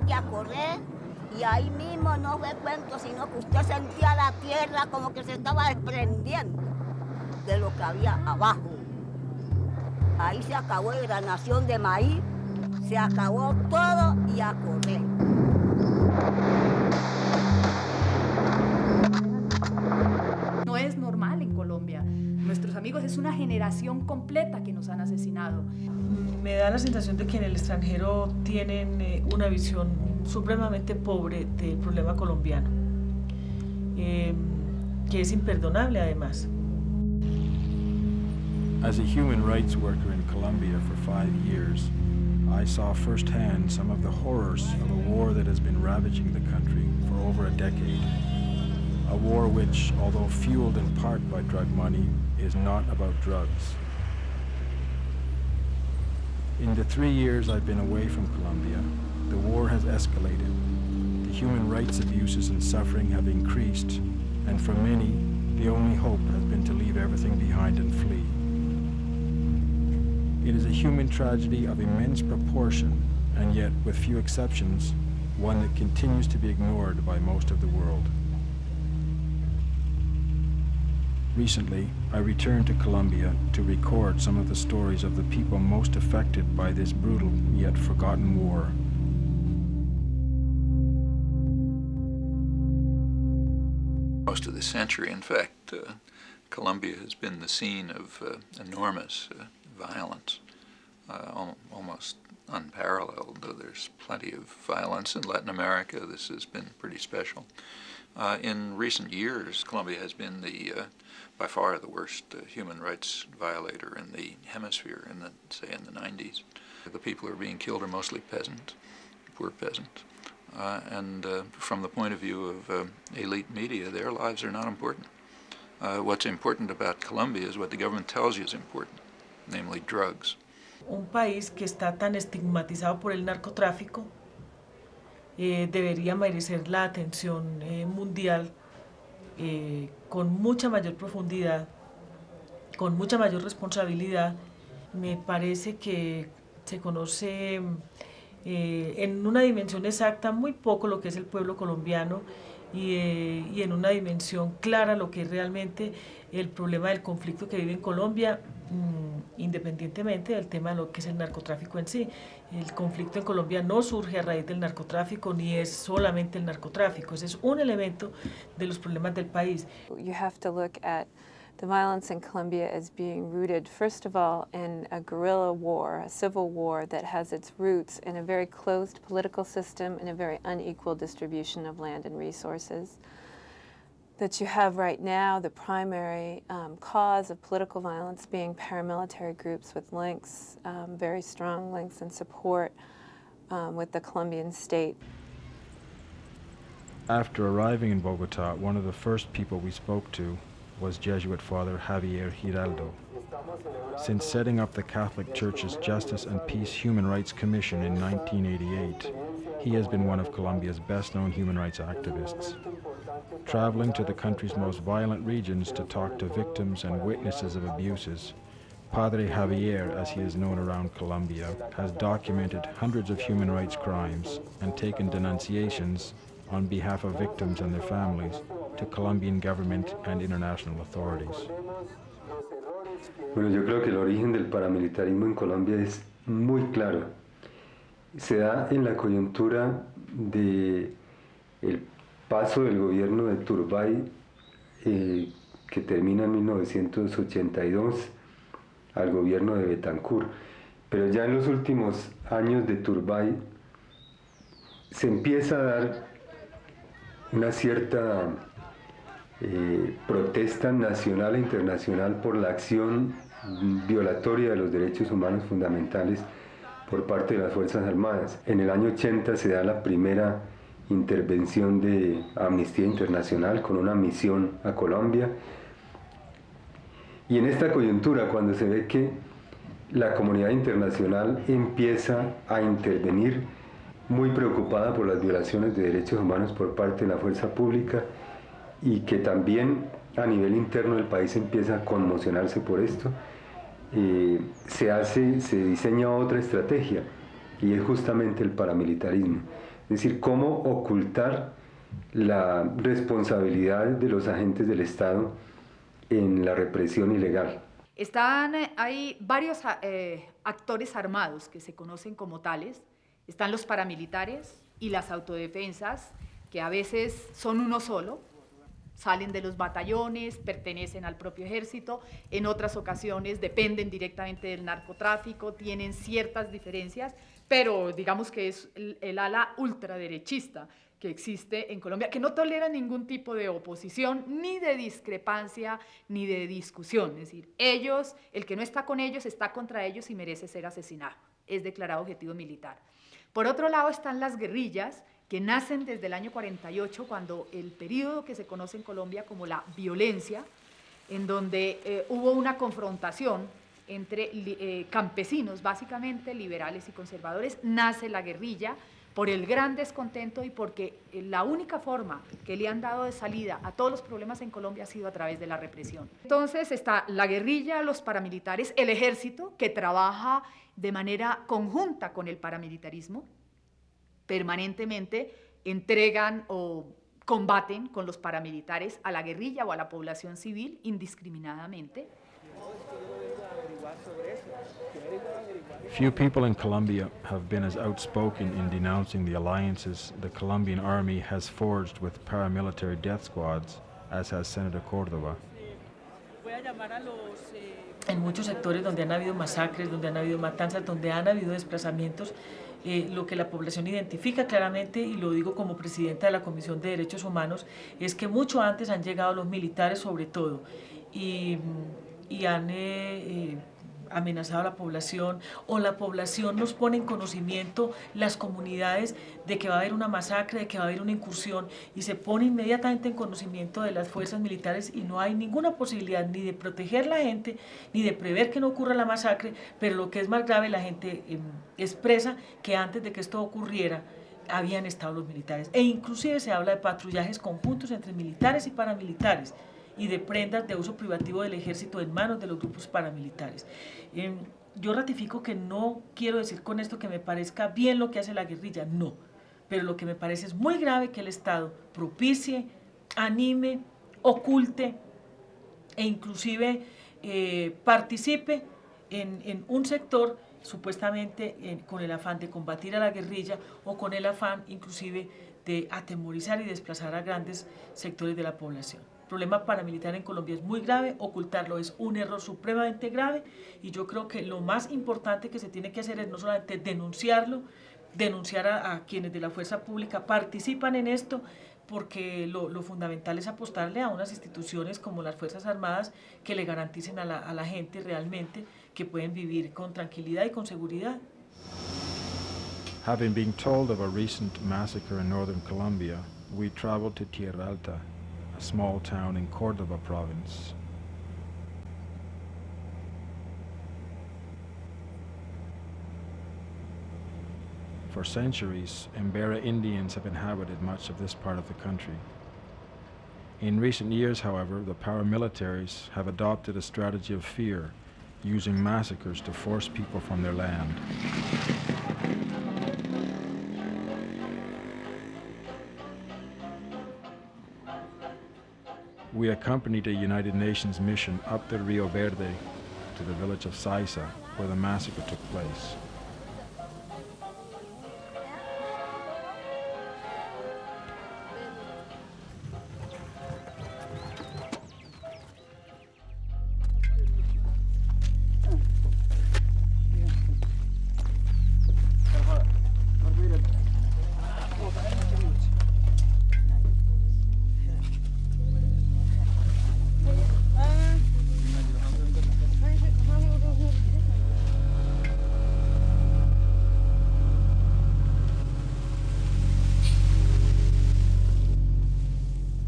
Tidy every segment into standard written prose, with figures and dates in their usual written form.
y a correr. Y ahí mismo no fue cuento, sino que usted sentía la tierra como que se estaba desprendiendo de lo que había abajo. Ahí se acabó la granación de maíz, se acabó todo y a correr. No es normal en Colombia. Nuestros amigos es una generación completa que nos han asesinado. Me da la sensación de que en el extranjero tienen una visión supremamente pobre del problema colombiano, que es imperdonable además. As a human rights worker in Colombia for 5 years, I saw firsthand some of the horrors of a war that has been ravaging the country for over a decade. A war which, although fueled in part by drug money, is not about drugs. In the 3 years I've been away from Colombia, the war has escalated. The human rights abuses and suffering have increased, and for many, the only hope has been to leave everything behind and flee. It is a human tragedy of immense proportion, and yet, with few exceptions, one that continues to be ignored by most of the world. Recently, I returned to Colombia to record some of the stories of the people most affected by this brutal yet forgotten war. Most of the century, in fact, Colombia has been the scene of enormous violence, almost unparalleled, though there's plenty of violence in Latin America. This has been pretty special. In recent years, Colombia has been by far the worst human rights violator in the hemisphere in the 90s. The people who are being killed are mostly peasant, poor peasant. And from the point of view of elite media, their lives are not important. What's important about Colombia is what the government tells you is important, namely drugs. Un país que está tan estigmatizado por el narcotráfico debería merecer la atención mundial con mucha mayor profundidad, con mucha mayor responsabilidad. Me parece que se conoce en una dimensión exacta muy poco lo que es el pueblo colombiano y en una dimensión clara lo que es realmente el problema del conflicto que vive en Colombia, independientemente del tema de lo que es el narcotráfico en sí. El conflicto en Colombia no surge a raíz del narcotráfico, ni es solamente el narcotráfico, ese es un elemento de los problemas del país. You have to look at the violence in Colombia as being rooted, first of all, in a guerrilla war, a civil war that has its roots in a very closed political system and a very unequal distribution of land and resources. That you have right now the primary cause of political violence being paramilitary groups with links, very strong links and support with the Colombian state. After arriving in Bogota, one of the first people we spoke to was Jesuit Father Javier Giraldo. Since setting up the Catholic Church's Justice and Peace Human Rights Commission in 1988, he has been one of Colombia's best-known human rights activists. Traveling to the country's most violent regions to talk to victims and witnesses of abuses, Padre Javier, as he is known around Colombia, has documented hundreds of human rights crimes and taken denunciations on behalf of victims and their families to Colombian government and international authorities. Bueno, yo creo que el origen del paramilitarismo en Colombia es muy claro. Se da en la coyuntura de el paso del gobierno de Turbay, que termina en 1982, al gobierno de Betancur. Pero ya en los últimos años de Turbay se empieza a dar una cierta protesta nacional e internacional por la acción violatoria de los derechos humanos fundamentales por parte de las Fuerzas Armadas. En el año 80 se da la primera intervención de Amnistía Internacional con una misión a Colombia. Y en esta coyuntura, cuando se ve que la comunidad internacional empieza a intervenir, muy preocupada por las violaciones de derechos humanos por parte de la fuerza pública, y que también a nivel interno del país empieza a conmocionarse por esto, se diseña otra estrategia, y es justamente el paramilitarismo. Es decir, cómo ocultar la responsabilidad de los agentes del Estado en la represión ilegal. Hay varios actores armados que se conocen como tales. Están los paramilitares y las autodefensas, que a veces son uno solo, salen de los batallones, pertenecen al propio ejército, en otras ocasiones dependen directamente del narcotráfico, tienen ciertas diferencias, pero digamos que es el ala ultraderechista que existe en Colombia, que no tolera ningún tipo de oposición, ni de discrepancia, ni de discusión. Es decir, ellos, el que no está con ellos, está contra ellos y merece ser asesinado. Es declarado objetivo militar. Por otro lado están las guerrillas, que nacen desde el año 48, cuando el periodo que se conoce en Colombia como la violencia, en donde hubo una confrontación entre campesinos, básicamente liberales y conservadores, nace la guerrilla por el gran descontento y porque la única forma que le han dado de salida a todos los problemas en Colombia ha sido a través de la represión. Entonces está la guerrilla, los paramilitares, el ejército, que trabaja de manera conjunta con el paramilitarismo, permanentemente entregan o combaten con los paramilitares a la guerrilla o a la población civil indiscriminadamente. Few people in Colombia have been as outspoken in denouncing the alliances the Colombian army has forged with paramilitary death squads as has Senator Córdoba. En muchos sectores donde han habido masacres, donde han habido matanzas, donde han habido desplazamientos, lo que la población identifica claramente, y lo digo como presidenta de la Comisión de Derechos Humanos, es que mucho antes han llegado los militares sobre todo y han amenazado a la población, o la población nos pone en conocimiento, las comunidades, de que va a haber una masacre, de que va a haber una incursión, y se pone inmediatamente en conocimiento de las fuerzas militares y no hay ninguna posibilidad ni de proteger a la gente, ni de prever que no ocurra la masacre, pero lo que es más grave, la gente expresa que antes de que esto ocurriera habían estado los militares, e inclusive se habla de patrullajes conjuntos entre militares y paramilitares, y de prendas de uso privativo del ejército en manos de los grupos paramilitares. Yo ratifico que no quiero decir con esto que me parezca bien lo que hace la guerrilla, no, pero lo que me parece es muy grave que el Estado propicie, anime, oculte e inclusive participe en un sector supuestamente con el afán de combatir a la guerrilla o con el afán inclusive de atemorizar y desplazar a grandes sectores de la población. El problema paramilitar en Colombia es muy grave, ocultarlo es un error supremamente grave y yo creo que lo más importante que se tiene que hacer es no solamente denunciarlo, denunciar a quienes de la fuerza pública participan en esto, porque lo fundamental es apostarle a unas instituciones como las Fuerzas Armadas que le garanticen a la gente realmente que pueden vivir con tranquilidad y con seguridad. Having been told of a recent massacre in northern Colombia, we traveled to Tierra Alta, a small town in Córdoba province. For centuries, Embera Indians have inhabited much of this part of the country. In recent years, however, the paramilitaries have adopted a strategy of fear, using massacres to force people from their land. We accompanied a United Nations mission up the Rio Verde to the village of Saiza, where the massacre took place.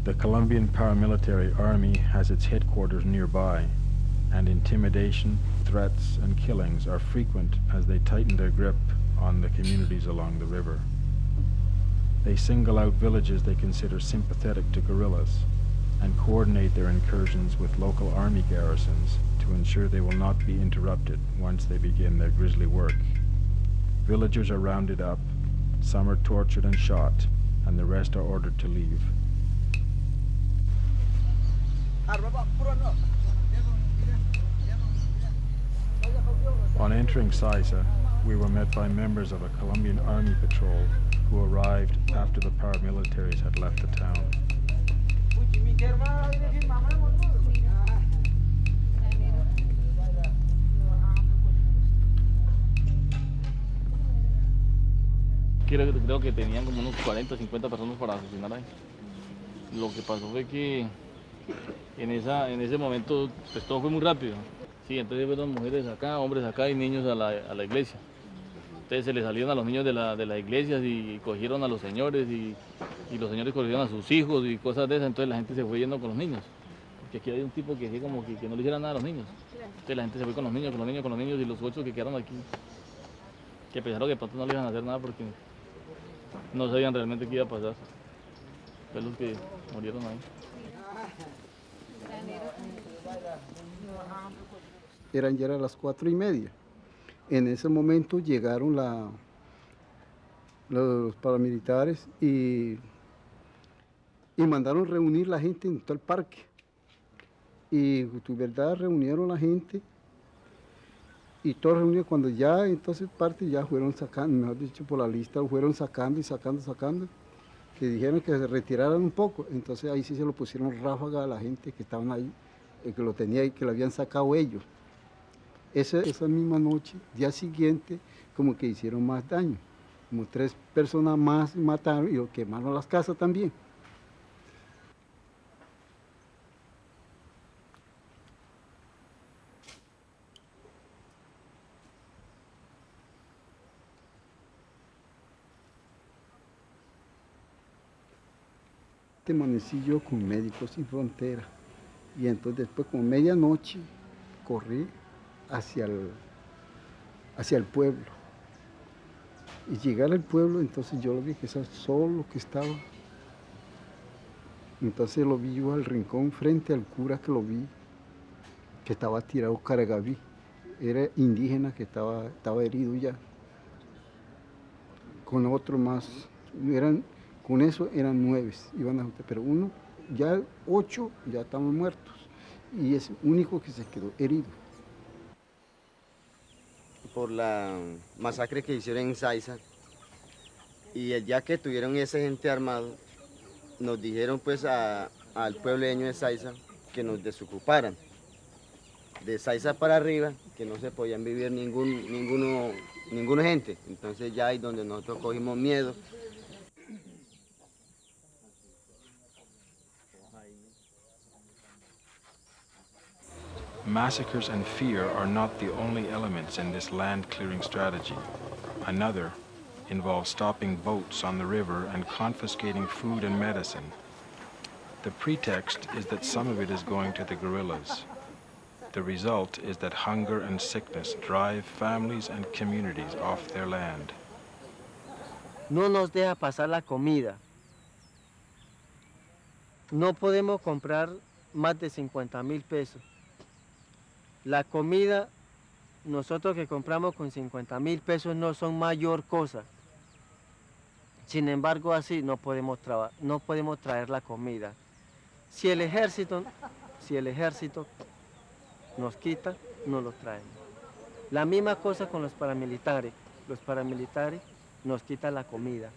The Colombian paramilitary army has its headquarters nearby, and intimidation, threats, and killings are frequent as they tighten their grip on the communities along the river. They single out villages they consider sympathetic to guerrillas and coordinate their incursions with local army garrisons to ensure they will not be interrupted once they begin their grisly work. Villagers are rounded up, some are tortured and shot, and the rest are ordered to leave. On entering Saiza, we were met by members of a Colombian army patrol who arrived after the paramilitaries had left the town. Creo que tenían como unos 40, 50 personas para asesinar ahí. Lo que pasó fue que en ese momento pues todo fue muy rápido. Sí, entonces fueron mujeres acá, hombres acá y niños a la iglesia. Entonces se les salieron a los niños de las iglesias y cogieron a los señores y los señores cogieron a sus hijos y cosas de esas. Entonces la gente se fue yendo con los niños. Porque aquí hay un tipo que decía como que no le hiciera nada a los niños. Entonces la gente se fue con los niños y los 8 que quedaron aquí, que pensaron que pronto no le iban a hacer nada porque no sabían realmente qué iba a pasar. Fue los que murieron ahí. Ya eran las 4:30. En ese momento llegaron los paramilitares y mandaron reunir la gente en todo el parque. Y tu verdad reunieron la gente y todos reunidos cuando ya entonces parte ya fueron sacando, mejor dicho por la lista, fueron sacando y sacando, que dijeron que se retiraran un poco. Entonces ahí sí se lo pusieron ráfaga a la gente que estaban ahí, que lo tenía y que lo habían sacado ellos. Esa misma noche, día siguiente, como que hicieron más daño. Como 3 personas más mataron y lo quemaron las casas también. Amanecí yo con Médicos Sin Frontera y entonces después como medianoche corrí hacia el pueblo y llegar al pueblo entonces yo lo vi que estaba solo, que estaba, entonces lo vi yo al rincón frente al cura que lo vi que estaba tirado Caragaví, era indígena que estaba herido ya, con otro más, con eso eran 9, pero uno, ya 8 ya estaban muertos y es el único que se quedó herido. Por la masacre que hicieron en Saiza y el día que tuvieron ese gente armado, nos dijeron pues al puebleño de Saiza que nos desocuparan. De Saiza para arriba, que no se podían vivir ninguna gente. Entonces ya ahí donde nosotros cogimos miedo. Massacres and fear are not the only elements in this land-clearing strategy. Another involves stopping boats on the river and confiscating food and medicine. The pretext is that some of it is going to the guerrillas. The result is that hunger and sickness drive families and communities off their land. No nos deja pasar la comida. No podemos comprar más de 50,000 pesos. La comida, nosotros que compramos con 50,000 pesos no son mayor cosa. Sin embargo, así no podemos traer la comida. Si el ejército nos quita, no lo traen. La misma cosa con los paramilitares. Los paramilitares nos quitan la comida.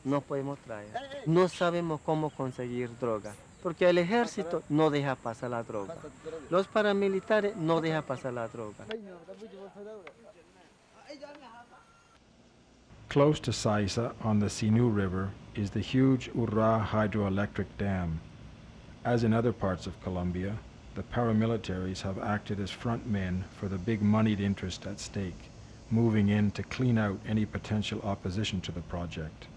No podemos traer. No sabemos cómo conseguir droga. Porque el ejército no deja pasar la droga. Los paramilitares no dejan pasar la droga. Close to Saiza, on the Sinu River, is the huge Urrá hydroelectric dam. As in other parts of Colombia, the paramilitaries have acted as front men for the big moneyed interest at stake, moving in to clean out any potential opposition to the project.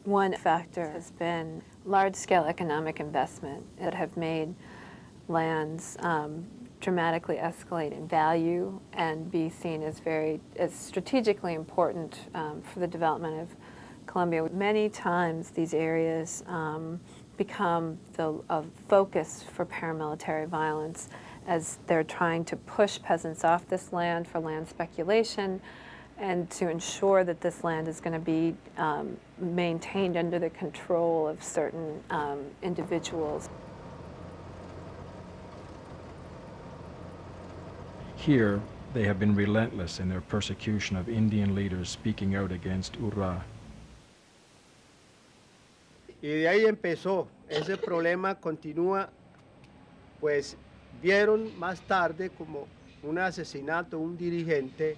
One factor has been large-scale economic investment that have made lands dramatically escalate in value and be seen as strategically important for the development of Colombia. Many times these areas become a focus for paramilitary violence as they're trying to push peasants off this land for land speculation and to ensure that this land is going to be maintained under the control of certain individuals. Here, they have been relentless in their persecution of Indian leaders speaking out against URRA. Y de ahí empezó, ese problema continúa, pues vieron más tarde como un asesinato de un dirigente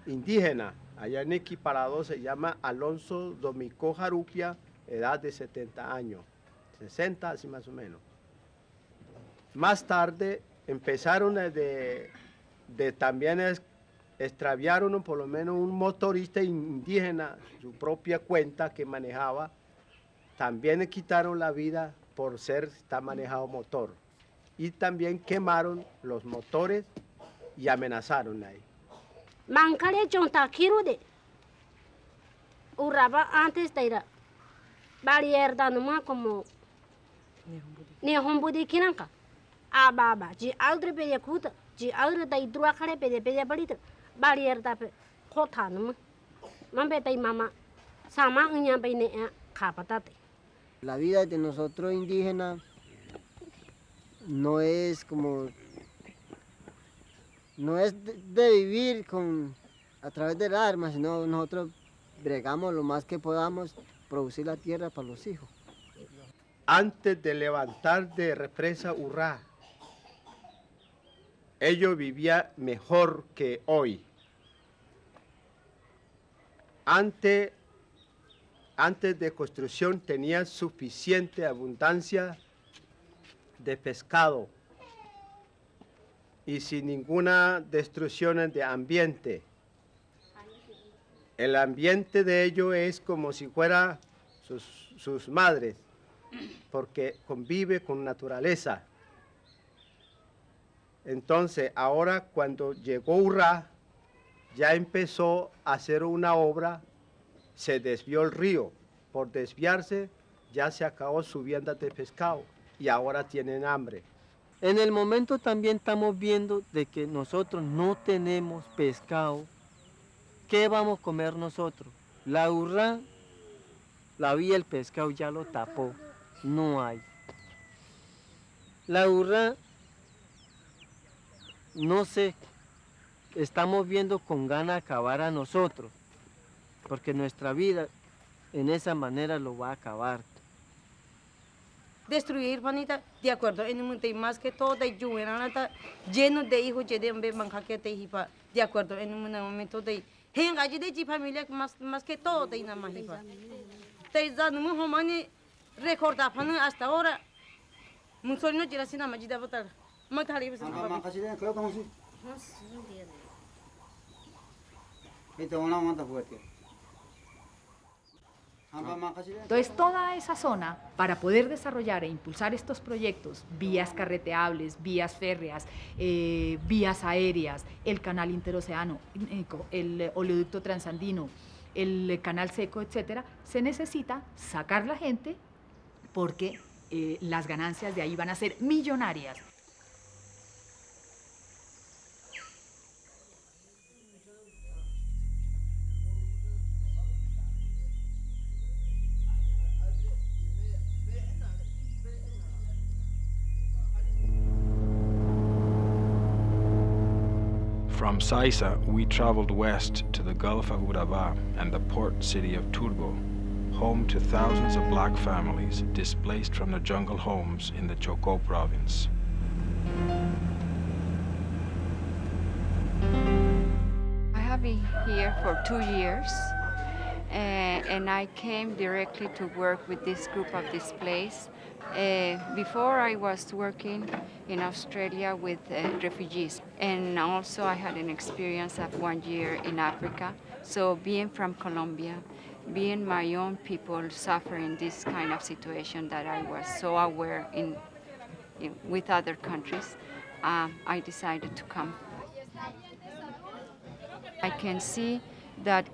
indígena, allá en Equiparado, se llama Alonso Domicó Jarupia, edad de 70 años, 60 así más o menos. Más tarde empezaron también extraviaron por lo menos un motorista indígena, su propia cuenta que manejaba, también le quitaron la vida por está manejado motor. Y también quemaron los motores y amenazaron ahí. Mancale chonta kirude. Urraba antes de ir a barrier numa como Nehombudi kinanka. Ababa, ji aldre pede kuta, ji aldre da idrua kare pede balita. Barrier da pe kota numa. Mambe tai mama sama unya bine kapatate. La vida de nosotros indígenas no es de vivir a través del arma, sino nosotros bregamos lo más que podamos producir la tierra para los hijos. Antes de levantar de represa URRA, ellos vivían mejor que hoy. Antes de construcción tenía suficiente abundancia de pescado y sin ninguna destrucción de ambiente. El ambiente de ellos es como si fuera sus madres, porque convive con naturaleza. Entonces, ahora cuando llegó URRA, ya empezó a hacer una obra. Se desvió el río. Por desviarse, ya se acabó su vianda de pescado y ahora tienen hambre. En el momento también estamos viendo de que nosotros no tenemos pescado. ¿Qué vamos a comer nosotros? La URRA, la vía el pescado ya lo tapó. No hay. La URRA, no sé, estamos viendo con ganas acabar a nosotros. Porque nuestra vida en esa manera lo va a acabar. Destruir, bonita, de acuerdo, en un mundo más que todo de lluvia, lleno de hijos, lleno de manjaquete y de acuerdo, en un momento de gente allí de familia más que todo de nada más. Te dan un hombre recordar hasta ahora, mucho no llega sin nada más de votar. Muy tarde, pues. Entonces, toda esa zona, para poder desarrollar e impulsar estos proyectos, vías carreteables, vías férreas, vías aéreas, el canal interoceánico, el oleoducto transandino, el canal seco, etcétera, se necesita sacar la gente porque las ganancias de ahí van a ser millonarias. From Saiza, we traveled west to the Gulf of Urabá and the port city of Turbo, home to thousands of black families displaced from their jungle homes in the Chocó province. I have been here for 2 years, and I came directly to work with this group of displaced. Before I was working in Australia with refugees, and also I had an experience of 1 year in Africa. So being from Colombia, being my own people suffering this kind of situation that I was so aware with other countries, I decided to come. I can see that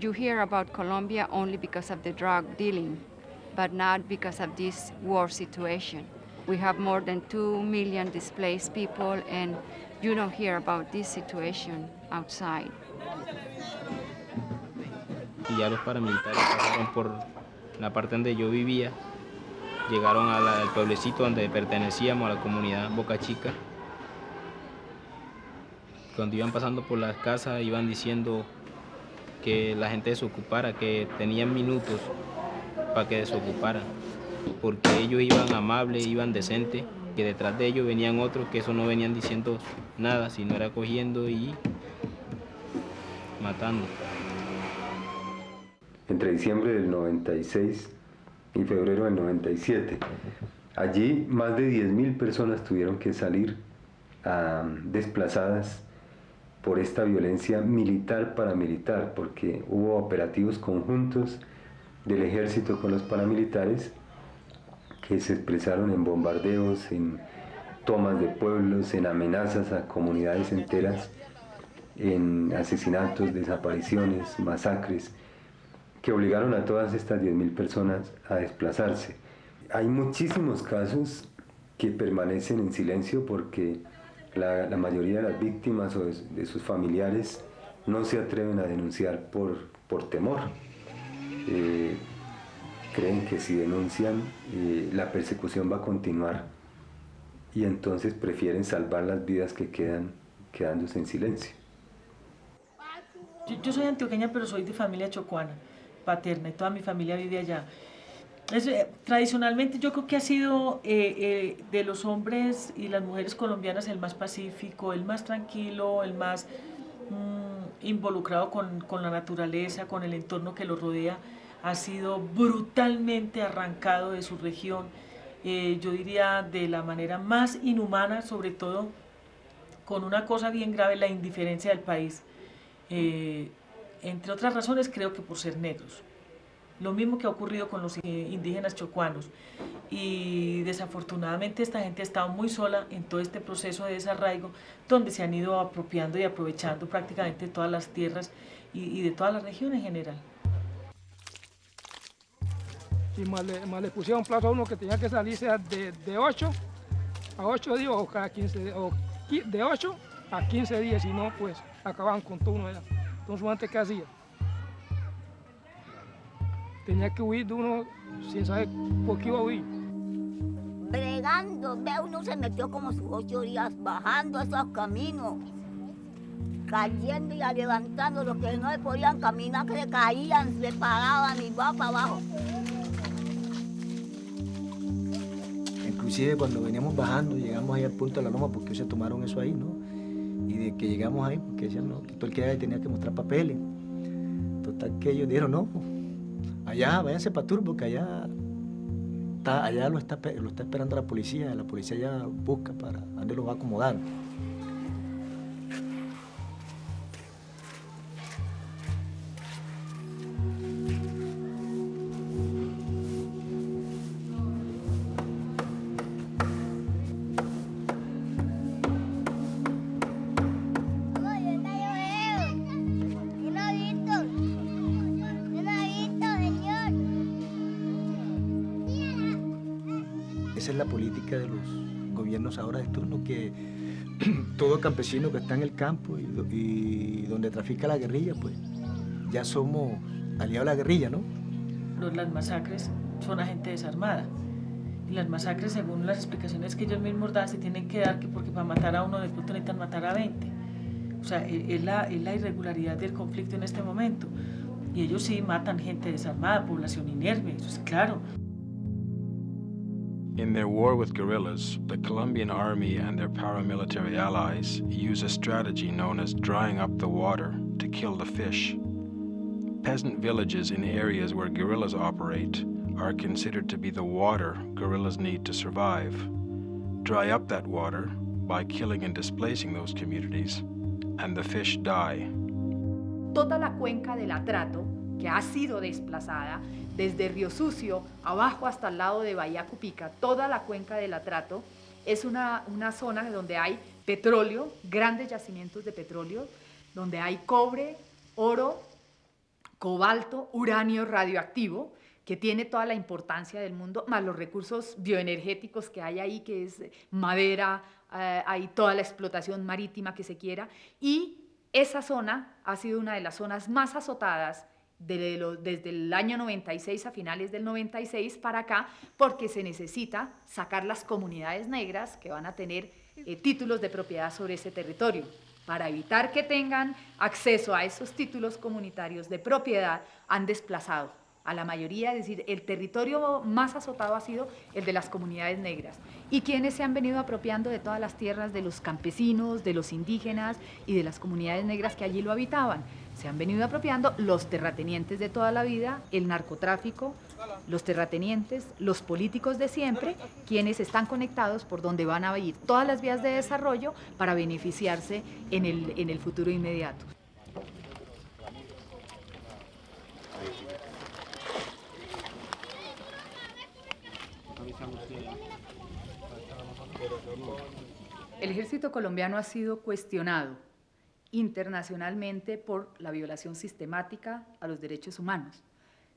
you hear about Colombia only because of the drug dealing. but not because of this war situation. We have more than 2 million displaced people, and you don't hear about this situation outside. Y ya los paramilitares pasaron por la parte donde yo vivía, llegaron al pueblecito donde pertenecíamos a la comunidad Boca Chica. Cuando iban pasando por las casas iban diciendo que la gente desocupara, que tenían minutos para que desocuparan, porque ellos iban amables, iban decentes, que detrás de ellos venían otros que eso no venían diciendo nada, sino era cogiendo y matando. Entre diciembre del 96 y febrero del 97, allí más de 10.000 personas tuvieron que salir desplazadas por esta violencia militar paramilitar, porque hubo operativos conjuntos del ejército con los paramilitares que se expresaron en bombardeos, en tomas de pueblos, en amenazas a comunidades enteras, en asesinatos, desapariciones, masacres, que obligaron a todas estas 10.000 personas a desplazarse. Hay muchísimos casos que permanecen en silencio porque la mayoría de las víctimas o de sus familiares no se atreven a denunciar por temor. Creen que si denuncian la persecución va a continuar y entonces prefieren salvar las vidas que quedan quedándose en silencio. Yo soy antioqueña, pero soy de familia chocuana, paterna, y toda mi familia vive allá. Tradicionalmente yo creo que ha sido de los hombres y las mujeres colombianas el más pacífico, el más tranquilo, el más involucrado con la naturaleza, con el entorno que lo rodea. Ha sido brutalmente arrancado de su región, yo diría de la manera más inhumana, sobre todo con una cosa bien grave, la indiferencia del país. Entre otras razones, creo que por ser negros. Lo mismo que ha ocurrido con los indígenas chocuanos. Y desafortunadamente esta gente ha estado muy sola en todo este proceso de desarraigo, donde se han ido apropiando y aprovechando prácticamente todas las tierras y de toda la región en general. Y más le pusieron plazo a uno que tenía que salirse de 8 a 8 días o cada 15 días, o de 8 a 15 días, si no, pues acababan con todo uno. Entonces, antes, ¿qué hacía? Tenía que huir de uno sin saber por qué iba a huir. Bregando, uno se metió como sus 8 días bajando esos caminos, cayendo y levantando, los que no podían caminar, que se caían, se paraban y va para abajo. Inclusive cuando veníamos bajando, llegamos ahí al punto de la loma, porque se tomaron eso ahí, ¿no? Y de que llegamos ahí, porque decían, no, que todo el que era tenía que mostrar papeles. Total que ellos dijeron, no, allá, váyanse para Turbo, que allá lo está esperando la policía ya busca para dónde lo va a acomodar. Esa es la política de los gobiernos ahora de turno, que todo campesino que está en el campo y donde trafica la guerrilla, pues ya somos aliados a la guerrilla, ¿no? Las masacres son a gente desarmada. Y las masacres, según las explicaciones que ellos mismos dan, se tienen que dar porque para matar a uno de pronto necesitan matar a 20. O sea, es la irregularidad del conflicto en este momento. Y ellos sí matan gente desarmada, población inerme, eso es claro. In their war with guerrillas, the Colombian army and their paramilitary allies use a strategy known as drying up the water to kill the fish. Peasant villages in areas where guerrillas operate are considered to be the water guerrillas need to survive. Dry up that water by killing and displacing those communities, and the fish die. Toda la cuenca del Atrato, que ha sido desplazada desde Río Sucio abajo hasta el lado de Bahía Cupica, toda la cuenca del Atrato es una zona donde hay petróleo, grandes yacimientos de petróleo, donde hay cobre, oro, cobalto, uranio radioactivo, que tiene toda la importancia del mundo, más los recursos bioenergéticos que hay ahí, que es madera, hay toda la explotación marítima que se quiera, y esa zona ha sido una de las zonas más azotadas desde el año 96 a finales del 96 para acá, porque se necesita sacar las comunidades negras que van a tener títulos de propiedad sobre ese territorio. Para evitar que tengan acceso a esos títulos comunitarios de propiedad, han desplazado a la mayoría, es decir, el territorio más azotado ha sido el de las comunidades negras. ¿Y quienes se han venido apropiando de todas las tierras de los campesinos, de los indígenas y de las comunidades negras que allí lo habitaban? Se han venido apropiando los terratenientes de toda la vida, el narcotráfico, los terratenientes, los políticos de siempre, quienes están conectados por donde van a ir todas las vías de desarrollo para beneficiarse en el futuro inmediato. El ejército colombiano ha sido cuestionado internacionalmente por la violación sistemática a los derechos humanos.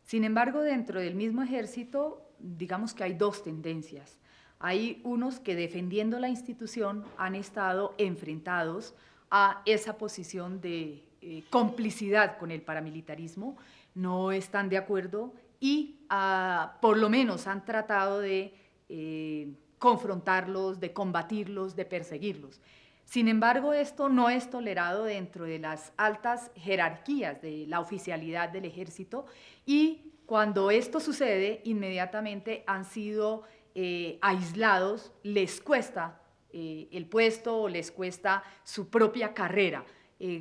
Sin embargo, dentro del mismo ejército, digamos que hay dos tendencias. Hay unos que, defendiendo la institución, han estado enfrentados a esa posición de complicidad con el paramilitarismo, no están de acuerdo y por lo menos han tratado de confrontarlos, de combatirlos, de perseguirlos. Sin embargo, esto no es tolerado dentro de las altas jerarquías de la oficialidad del ejército y cuando esto sucede, inmediatamente han sido aislados, les cuesta el puesto o les cuesta su propia carrera.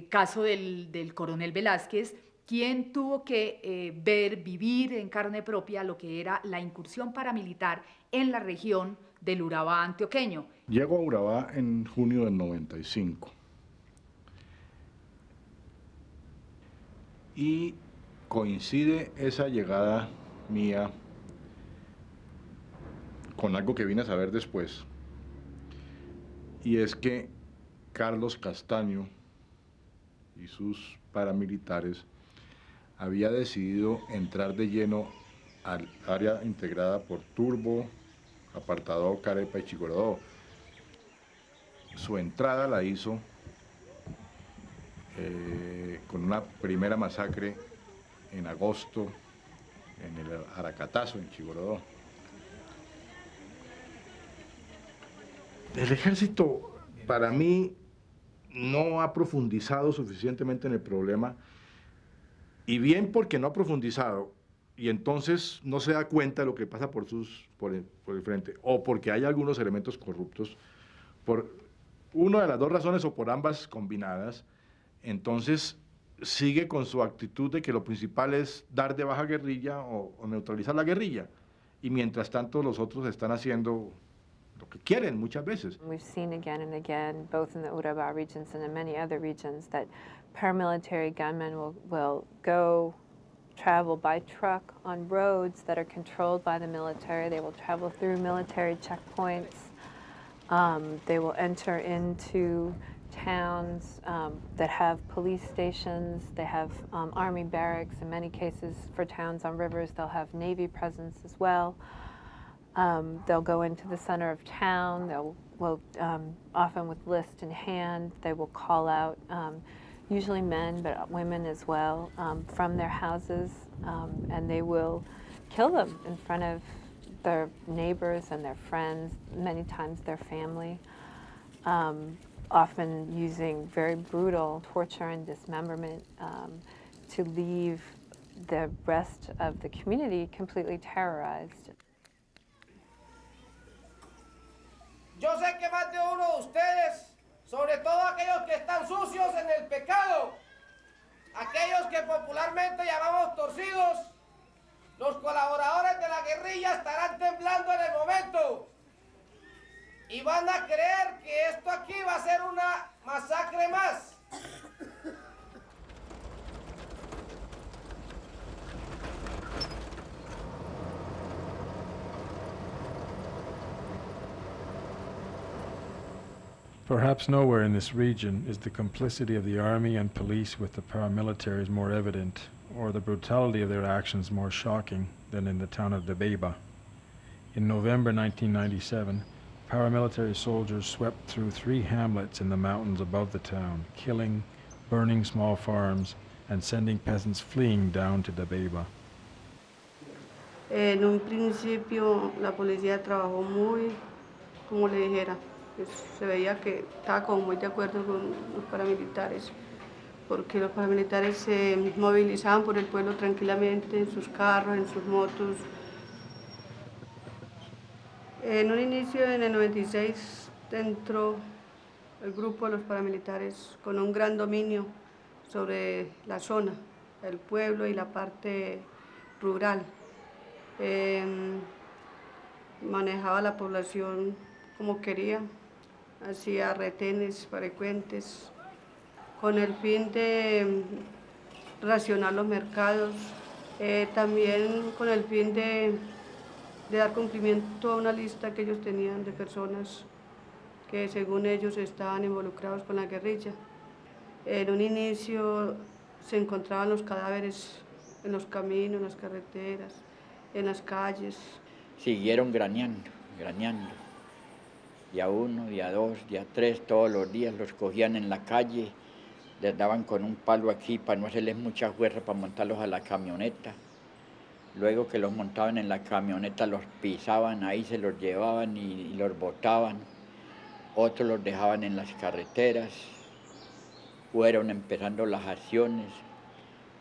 Caso del coronel Velázquez, quien tuvo que vivir en carne propia lo que era la incursión paramilitar en la región del Urabá antioqueño. Llego a Urabá en junio del 95 y coincide esa llegada mía con algo que vine a saber después, y es que Carlos Castaño y sus paramilitares había decidido entrar de lleno al área integrada por Turbo, Apartadó, Carepa y Chigorodó. Su entrada la hizo con una primera masacre en agosto en el Aracatazo, en Chigorodó. El ejército, para mí, no ha profundizado suficientemente en el problema, y bien porque no ha profundizado, y entonces no se da cuenta de lo que pasa por el frente, o porque hay algunos elementos corruptos, por una de las dos razones o por ambas combinadas, entonces sigue con su actitud de que lo principal es dar de baja guerrilla o neutralizar la guerrilla, y mientras tanto los otros están haciendo lo que quieren muchas veces. We've seen again and again, both in the Urabá regions and in many other regions, that paramilitary gunmen will travel by truck on roads that are controlled by the military. They will travel through military checkpoints. They will enter into towns that have police stations. They have army barracks. In many cases, for towns on rivers, they'll have Navy presence as well. They'll go into the center of town. They'll often with list in hand, they will call out usually men, but women as well, from their houses, and they will kill them in front of their neighbors and their friends, many times their family, often using very brutal torture and dismemberment to leave the rest of the community completely terrorized. Yo sé que más de uno de ustedes, sobre todo aquellos que están sucios en el pecado, aquellos que popularmente llamamos torcidos, los colaboradores de la guerrilla estarán temblando en el momento y van a creer que esto aquí va a ser una masacre más. Perhaps nowhere in this region is the complicity of the army and police with the paramilitaries more evident or the brutality of their actions more shocking than in the town of Debeba. In November 1997, paramilitary soldiers swept through 3 hamlets in the mountains above the town, killing, burning small farms, and sending peasants fleeing down to Debeba. En un principio la policía trabajó muy, como le dijera, pues se veía que estaba como muy de acuerdo con los paramilitares, porque los paramilitares se movilizaban por el pueblo tranquilamente en sus carros, en sus motos. En un inicio, en el 96, entró el grupo de los paramilitares con un gran dominio sobre la zona, el pueblo y la parte rural. Manejaba la población como quería, hacía retenes frecuentes con el fin de racionar los mercados, también con el fin de dar cumplimiento a una lista que ellos tenían de personas que según ellos estaban involucrados con la guerrilla. En un inicio se encontraban los cadáveres en los caminos, en las carreteras, en las calles. Siguieron graneando. Día 1, día 2, día 3, todos los días los cogían en la calle, les daban con un palo aquí para no hacerles mucha fuerza para montarlos a la camioneta. Luego que los montaban en la camioneta los pisaban, ahí se los llevaban y los botaban. Otros los dejaban en las carreteras. Fueron empezando las acciones,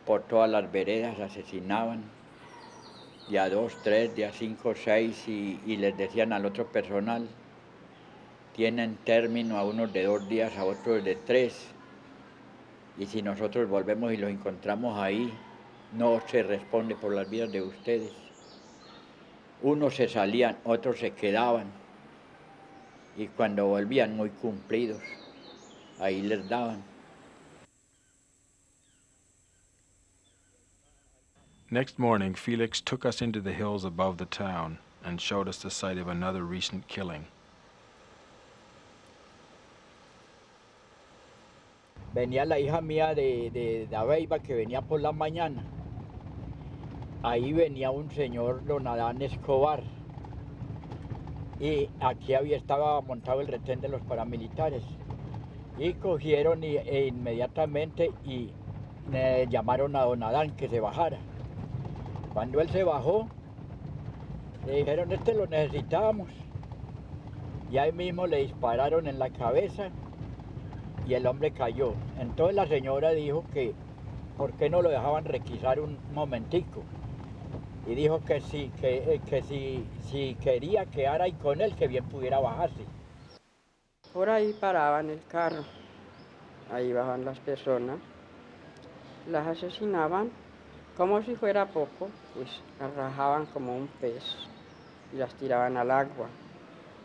por todas las veredas asesinaban. Día 2, 3, día 5, 6 y les decían al otro personal, tienen término a unos de 2 días, a otros de 3. Y si nosotros volvemos y los encontramos ahí, no se responde por las vidas de ustedes. Unos se salían, otros se quedaban. Y cuando volvían muy cumplidos, ahí les daban. Next morning, Felix took us into the hills above the town and showed us the site of another recent killing. Venía la hija mía de Dabeiba, que venía por la mañana. Ahí venía un señor, don Adán Escobar. Y aquí estaba montado el retén de los paramilitares. Y cogieron e inmediatamente me llamaron a don Adán que se bajara. Cuando él se bajó, le dijeron, lo necesitábamos. Y ahí mismo le dispararon en la cabeza y el hombre cayó. Entonces la señora dijo que, ¿por qué no lo dejaban requisar un momentico? Y dijo que sí, si quería quedar ahí con él, que bien pudiera bajarse. Por ahí paraban el carro, ahí bajaban las personas, las asesinaban, como si fuera poco, pues las rajaban como un pez y las tiraban al agua,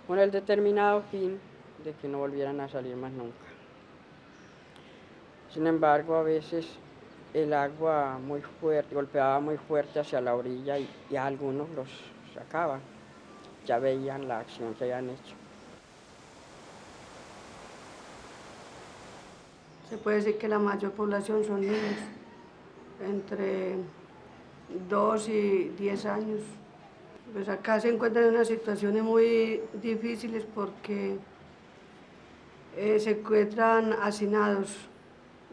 con el determinado fin de que no volvieran a salir más nunca. Sin embargo, a veces el agua muy fuerte, golpeaba muy fuerte hacia la orilla y a algunos los sacaban, ya veían la acción que habían hecho. Se puede decir que la mayor población son niños, entre 2 y 10 años. Pues acá se encuentran en unas situaciones muy difíciles porque se encuentran hacinados.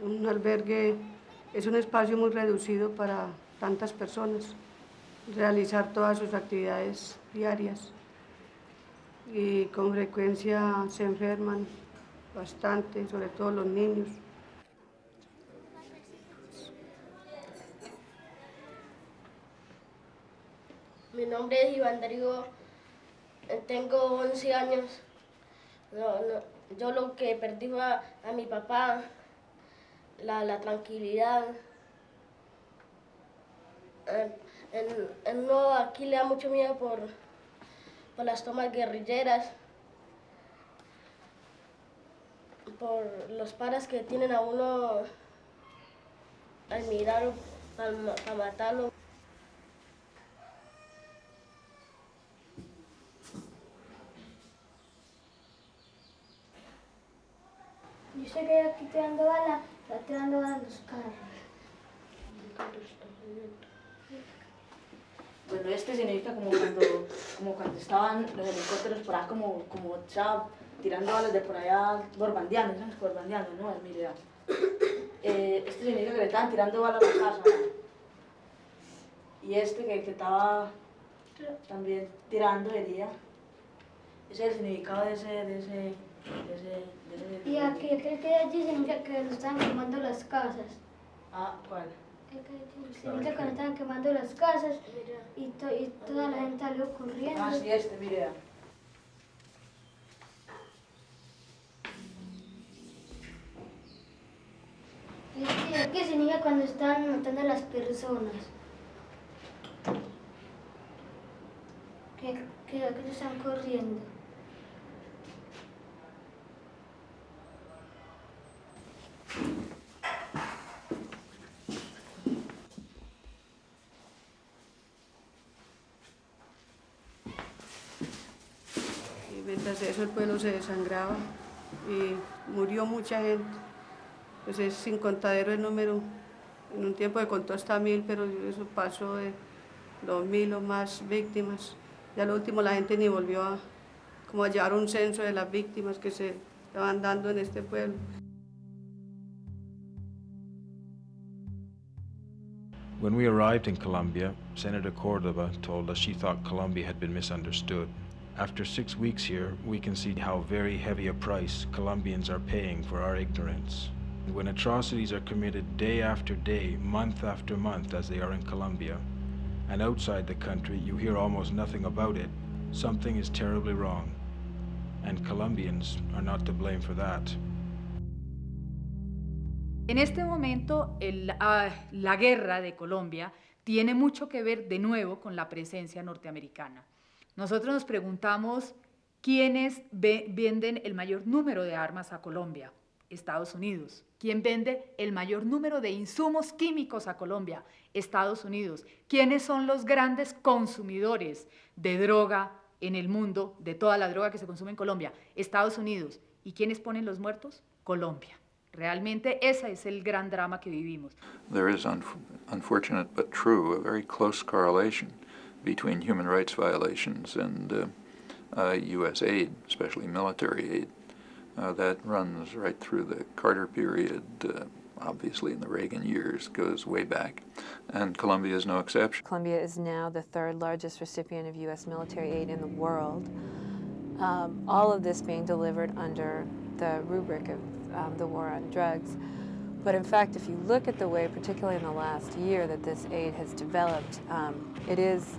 Un albergue es un espacio muy reducido para tantas personas, realizar todas sus actividades diarias y con frecuencia se enferman bastante, sobre todo los niños. Mi nombre es Iván Darío, tengo 11 años. Yo lo que perdí fue a mi papá, la tranquilidad. Aquí le da mucho miedo por las tomas guerrilleras, por los paras que tienen a uno al mirarlo, para matarlo. Yo sé que aquí te dando balas, pero te dando balas los carros. Bueno, este significa como cuando estaban los helicópteros por allá, como tirando balas de por allá, borbandeando, ¿sabes? Borbandeando, ¿no? Mire, este significa que le estaban tirando balas a la casa. Y este que estaba también tirando herida. Ese es el significado de ese Y aquel que allí significa que nos estaban quemando las casas. Ah, ¿cuál? Significa que nos estaban quemando las casas y toda la gente salió corriendo. Ah, sí, este, mire. Y aquí significa cuando están matando a las personas. Que están corriendo. Y mientras eso el pueblo se desangraba y murió mucha gente. Pues es sin contadero el número. En un tiempo se contó hasta 1000, pero eso pasó de 2000 o más víctimas. Ya lo último la gente ni volvió a llevar un censo de las víctimas que se estaban dando en este pueblo. When we arrived in Colombia, Senator Cordova told us she thought Colombia had been misunderstood. After 6 weeks here, we can see how very heavy a price Colombians are paying for our ignorance. When atrocities are committed day after day, month after month, as they are in Colombia, and outside the country you hear almost nothing about it, something is terribly wrong. And Colombians are not to blame for that. En este momento, la guerra de Colombia tiene mucho que ver de nuevo con la presencia norteamericana. Nosotros nos preguntamos quiénes venden el mayor número de armas a Colombia. Estados Unidos. ¿Quién vende el mayor número de insumos químicos a Colombia? Estados Unidos. ¿Quiénes son los grandes consumidores de droga en el mundo, de toda la droga que se consume en Colombia? Estados Unidos. ¿Y quiénes ponen los muertos? Colombia. Realmente ese es el gran drama que vivimos. There is, unfortunate but true, a very close correlation between human rights violations and U.S. aid, especially military aid. That runs right through the Carter period, obviously in the Reagan years, goes way back, and Colombia is no exception. Colombia is now the third largest recipient of U.S. military aid in the world. All of this being delivered under the rubric of the war on drugs. But in fact, if you look at the way, particularly in the last year, that this aid has developed, it is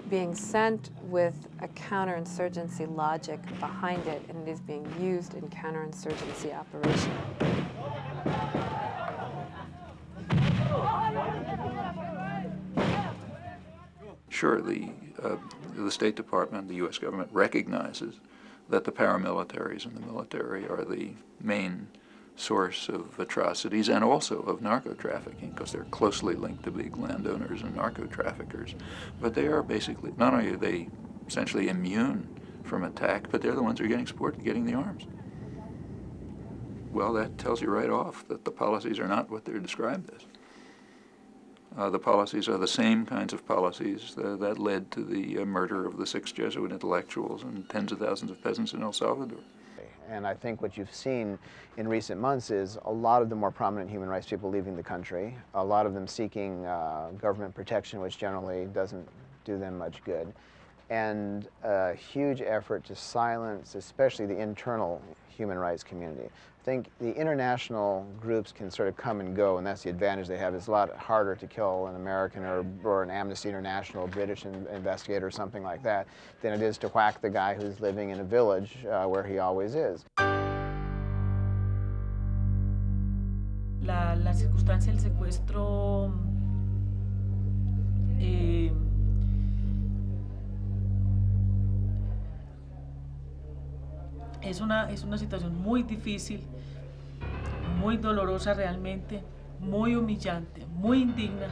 being sent with a counterinsurgency logic behind it, and it is being used in counterinsurgency operation. Sure, the State Department, the U.S. government recognizes that the paramilitaries and the military are the main source of atrocities and also of narco-trafficking, because they're closely linked to big landowners and narco-traffickers. But they are basically, not only are they essentially immune from attack, but they're the ones who are getting support and getting the arms. Well, that tells you right off that the policies are not what they're described as. The policies are the same kinds of policies that led to the murder of the 6 Jesuit intellectuals and tens of thousands of peasants in El Salvador. And I think what you've seen in recent months is a lot of the more prominent human rights people leaving the country, a lot of them seeking government protection, which generally doesn't do them much good, and a huge effort to silence, especially the internal human rights community. I think the international groups can sort of come and go, and that's the advantage they have. It's a lot harder to kill an American or an Amnesty International British investigator or something like that than it is to whack the guy who's living in a village where he always is. La circunstancia del secuestro es una situación muy difícil, muy dolorosa realmente, muy humillante, muy indigna.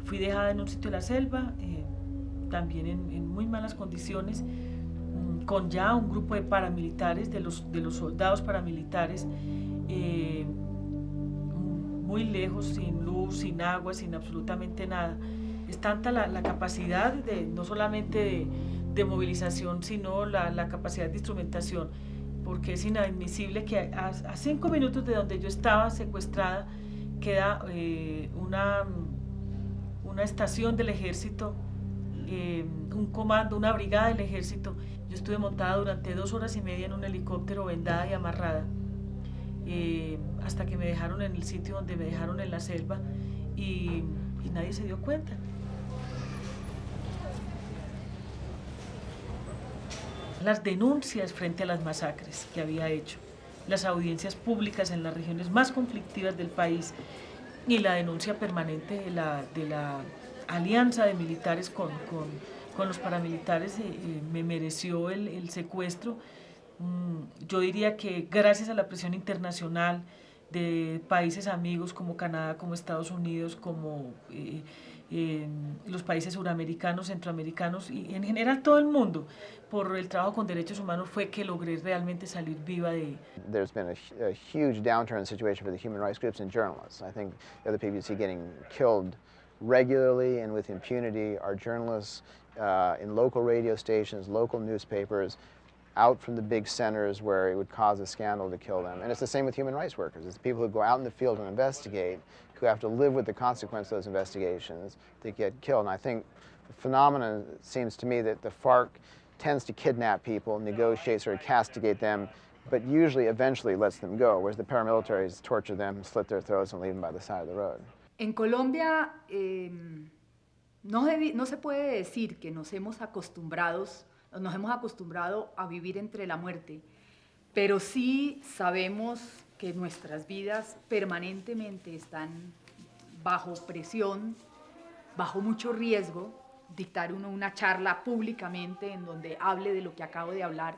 Fui dejada en un sitio de la selva, también en muy malas condiciones, con ya un grupo de paramilitares, de los soldados paramilitares, muy lejos, sin luz, sin agua, sin absolutamente nada. Es tanta la capacidad no solamente de movilización, sino la capacidad de instrumentación, porque es inadmisible que a 5 minutos de donde yo estaba secuestrada queda una estación del ejército, un comando, una brigada del ejército. Yo estuve montada durante 2 horas y media en un helicóptero, vendada y amarrada, hasta que me dejaron en el sitio donde me dejaron, en la selva, y nadie se dio cuenta. Las denuncias frente a las masacres que había hecho, las audiencias públicas en las regiones más conflictivas del país y la denuncia permanente de la alianza de militares con los paramilitares me mereció el secuestro. Yo diría que gracias a la presión internacional de países amigos como Canadá, como Estados Unidos, como los países suramericanos, centroamericanos y en general todo el mundo, por el trabajo con derechos humanos, fue que logré realmente salir viva de... There's been a huge downturn situation for the human rights groups and journalists. I think the other people you see getting killed regularly and with impunity are journalists in local radio stations, local newspapers, out from the big centers where it would cause a scandal to kill them. And it's the same with human rights workers. It's the people who go out in the field and investigate, who have to live with the consequence of those investigations, that get killed. And I think the phenomenon seems to me that the FARC tends to kidnap people, negotiate, sort of castigate them, but usually eventually lets them go, whereas the paramilitaries torture them, slit their throats, and leave them by the side of the road. En Colombia no se puede decir que nos hemos acostumbrado a vivir entre la muerte, pero sí sabemos que nuestras vidas permanentemente están bajo presión, bajo mucho riesgo. Dictar una charla públicamente en donde hable de lo que acabo de hablar,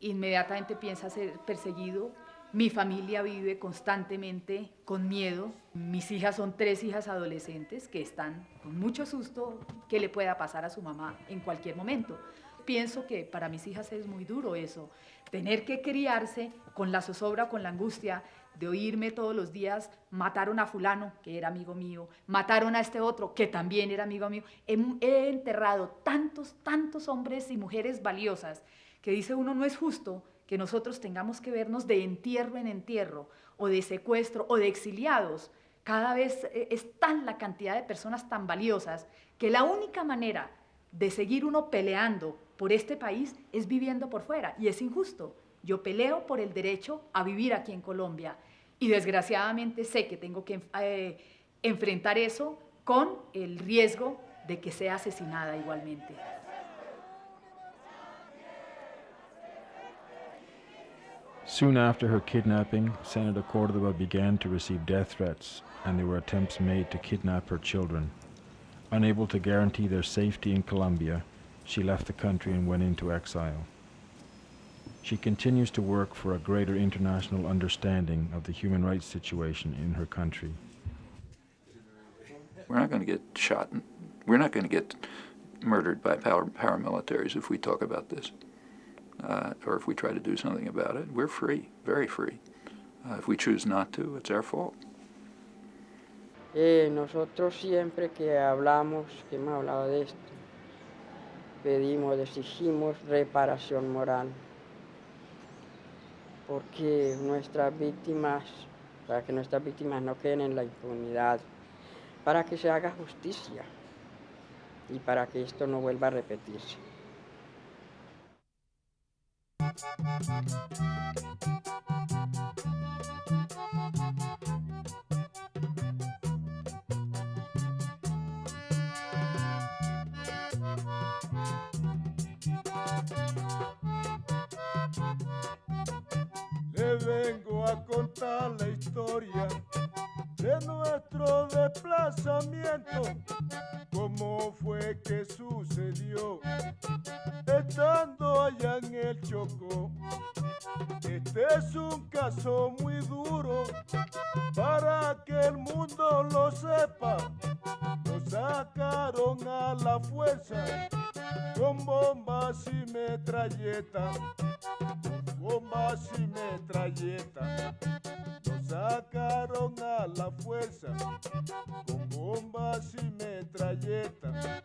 inmediatamente piensa ser perseguido. Mi familia vive constantemente con miedo. Mis hijas son 3 hijas adolescentes que están con mucho susto que le pueda pasar a su mamá en cualquier momento. Pienso que para mis hijas es muy duro eso, tener que criarse con la zozobra, con la angustia de oírme todos los días: mataron a fulano, que era amigo mío, mataron a este otro, que también era amigo mío. He enterrado tantos hombres y mujeres valiosas que dice uno, no es justo que nosotros tengamos que vernos de entierro en entierro, o de secuestro, o de exiliados. Cada vez es tan la cantidad de personas tan valiosas que la única manera de seguir uno peleando por este país es viviendo por fuera, y es injusto. Yo peleo por el derecho a vivir aquí en Colombia y desgraciadamente sé que tengo que enfrentar eso con el riesgo de que sea asesinada igualmente. Soon after her kidnapping, Senator Cordova began to receive death threats, and there were attempts made to kidnap her children. Unable to guarantee their safety in Colombia, she left the country and went into exile. She continues to work for a greater international understanding of the human rights situation in her country. We're not going to get shot. We're not going to get murdered by paramilitaries if we talk about this, or if we try to do something about it. We're free, very free. If we choose not to, it's our fault. Nosotros siempre que hablamos, que hemos hablado de esto, pedimos, exigimos reparación moral, porque nuestras víctimas, para que nuestras víctimas no queden en la impunidad, para que se haga justicia y para que esto no vuelva a repetirse. Le vengo a contar la historia de nuestro desplazamiento, cómo fue que sucedió estando allá en el Chocó. Este es un caso muy duro para que el mundo lo sepa. Lo sacaron a la fuerza con bombas bombas y metralleta, bombas y metralleta, nos sacaron a la fuerza, con bombas y metralleta,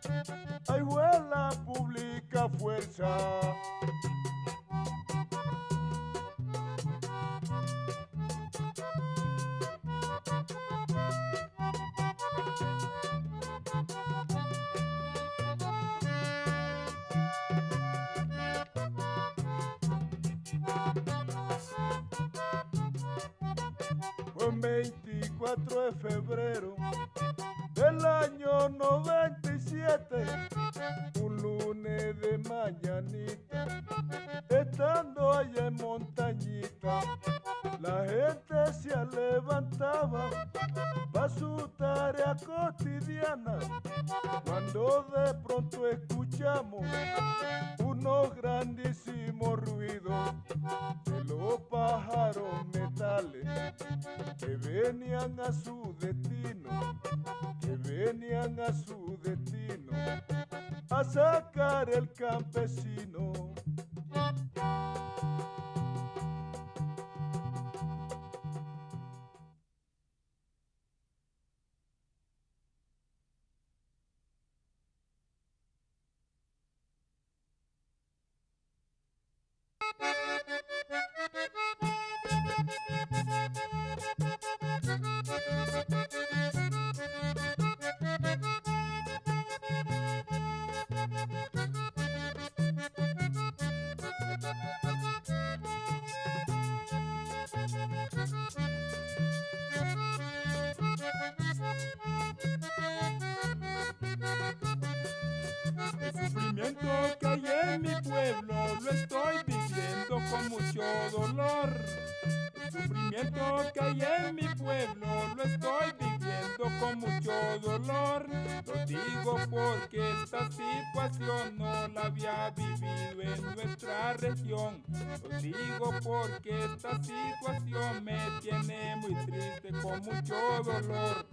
ahí fue la pública fuerza. 24 de febrero del año 97, un lunes de mañanita, estando allá en Montañita, la gente se levantaba para su tarea cotidiana, cuando de pronto escuchamos unos grandísimos ruidos de los pájaros metales que venían a su destino, que venían a su destino a sacar el campesino. El sufrimiento que hay en mi pueblo lo estoy viviendo con mucho dolor. El sufrimiento que hay en mi pueblo lo estoy viviendo con mucho dolor. Lo digo porque esta situación no la había vivido en nuestra región. Lo digo porque esta situación me tiene muy triste con mucho dolor.